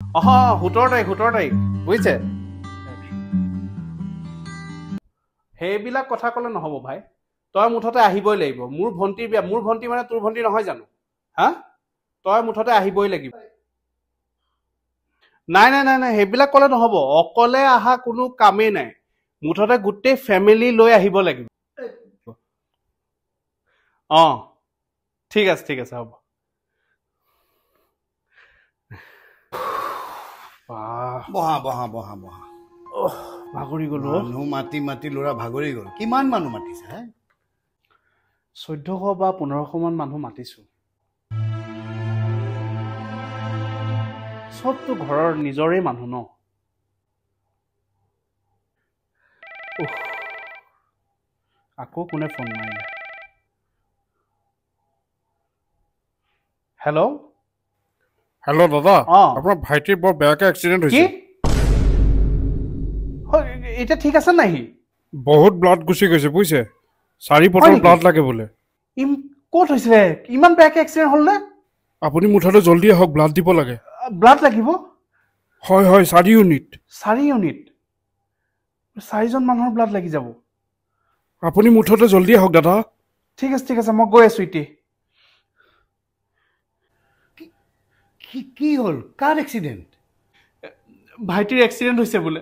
17 তাৰিখ বুজিছে সেইবিলাক কথা ক'লে নহ'ব ভাই তই মুঠতে আহিবই লাগিব মোৰ ভণ্টিৰ বিয়া মোৰ ভণ্টি মানে তোৰ ভণ্টি নহয় জানো হা তই মুঠতে আহিবই লাগিব নাই সেইবিলাক ক'লে নহ'ব অকলে অহা কোনো কামেই নাই মুঠতে গোটেই ফেমিলি লৈ আহিব লাগিব অঁ ঠিক আছে হ'ব বহা ভাগৰি গ'লো মানুহ মাতি ল'ৰা ভাগৰি গ'ল কিমান মানুহ মাতিছে হে 1400 বা 1500 মান মানুহ মাতিছো চবতো ঘৰৰ নিজৰে মানুহ ন আকৌ কোনে ফোন মাৰিলে হেল্ল' দাদা অঁ আপোনাৰ ভাইটিৰ বৰ বেয়াকে এক্সিডেণ্ট কি হৈছে এতিয়া ঠিক আছে নাই বহুত ব্লাড গুচি গৈছে বুজিছে 4 বটল ব্লাড লাগে বোলে ক'ত হৈছিলে ইমান বেয়াকে এক্সিডেণ্ট হ'ল নে আপুনি মুঠতে জলদি আহক ব্লাড দিব লাগে ব্লাড লাগিব হয় 4 ইউনিট 4 ইউনিট 4জন মানুহৰ ব্লাড লাগি যাব আপুনি মুঠতে জলদি আহক দাদা ঠিক আছে মই গৈ আছো এতিয়া কি হ'ল কাৰ এক্সিডেণ্ট ভাইটিৰ এক্সিডেণ্ট হৈছে বোলে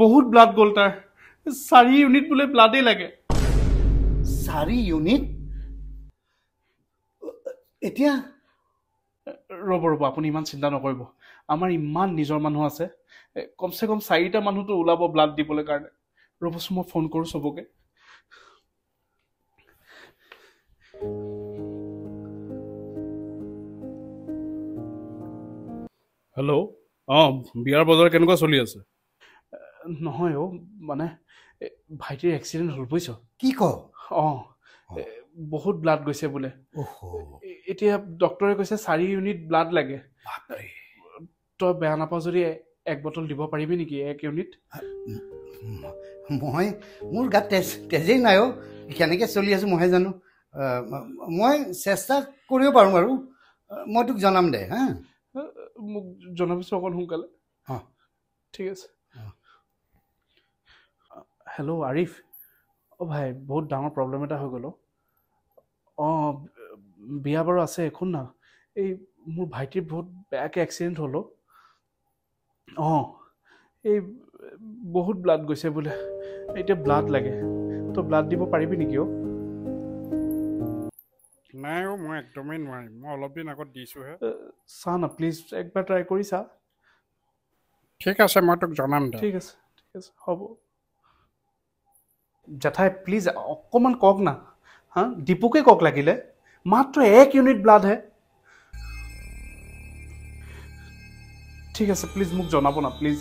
বহুত ব্লাড গ'ল তাৰ 4 ইউনিট বোলে ব্লাডেই লাগে 4 ইউনিট এতিয়া ৰ'ব আপুনি ইমান চিন্তা নকৰিব আমাৰ ইমান নিজৰ মানুহ আছে কমচে কম 4টা মানুহতো ওলাব ব্লাড দিবলৈ কাৰণে ৰ'বচোন মই ফোন কৰোঁ চবকে হেল্ল' অঁ বিয়াৰ বজাৰ কেনেকুৱা চলি আছে নহয় মানে ভাইটিৰ এক্সিডেণ্ট হ'ল বুজিছ কি ক অঁ বহুত ব্লাড গৈছে বোলে এতিয়া ডক্টৰে কৈছে 4 ইউনিট ব্লাড লাগে তই বেয়া নাপাওঁ যদি 1 বটল দিব পাৰিবি নেকি 1 ইউনিট মোৰ গাত তেজেই নাই কেনেকৈ চলি আছোঁ মইহে জানো মই চেষ্টা কৰিব পাৰোঁ বাৰু মই তোক জনাম দে হা মোক জনাবিচোন অকণ সোনকালে অঁ ঠিক আছে হেল্ল' আৰিফ ভাই বহুত ডাঙৰ প্ৰব্লেম এটা হৈ গ'ল অঁ বিয়া বাৰু আছে শুন না এই মোৰ ভাইটিৰ বহুত বেয়াকৈ এক্সিডেণ্ট হ'ল অঁ এই বহুত ব্লাড গৈছে বোলে এতিয়া ব্লাড লাগে তই ব্লাড দিব পাৰিবি নেকি নাই মই একদমেই নোৱাৰিম মই অলপ দিন আগত দিছোঁহে চা না প্লিজ একবাৰ ট্ৰাই কৰি চা ঠিক আছে মই তোক জনাম দে ঠিক আছে হ'ব জেঠাই প্লিজ অকণমান কওক না হা দীপুকে কওক লাগিলে মাত্ৰ 1 ইউনিট ব্লাডহে ঠিক আছে প্লিজ মোক জনাব না প্লিজ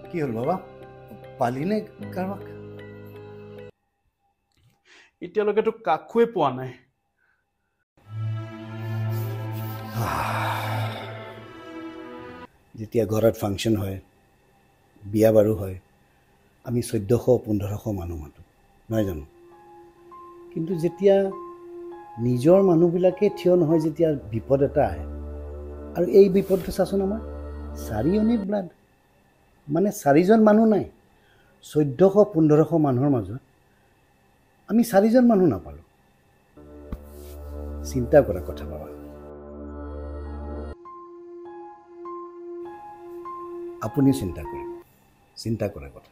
কি হ'ল বাবা পালিনে কাৰোবাক এতিয়ালৈকেতো কাকোৱে পোৱা নাই যেতিয়া ঘৰত ফাংচন হয় বিয়া বাৰু হয় আমি 1400-1500 মানুহ মাতোঁ নহয় জানো কিন্তু যেতিয়া নিজৰ মানুহবিলাকে থিয় নহয় যেতিয়া বিপদ এটা আহে আৰু এই বিপদটো চাচোন আমাৰ 4 ইউনিট ব্লাড মানে 4জন মানুহ নাই 1400-1500 মানুহৰ মাজত আমি 4জন মানুহ নাপালোঁ চিন্তা কৰা কথা বাবা আপুনিও চিন্তা কৰিব চিন্তা কৰা কথা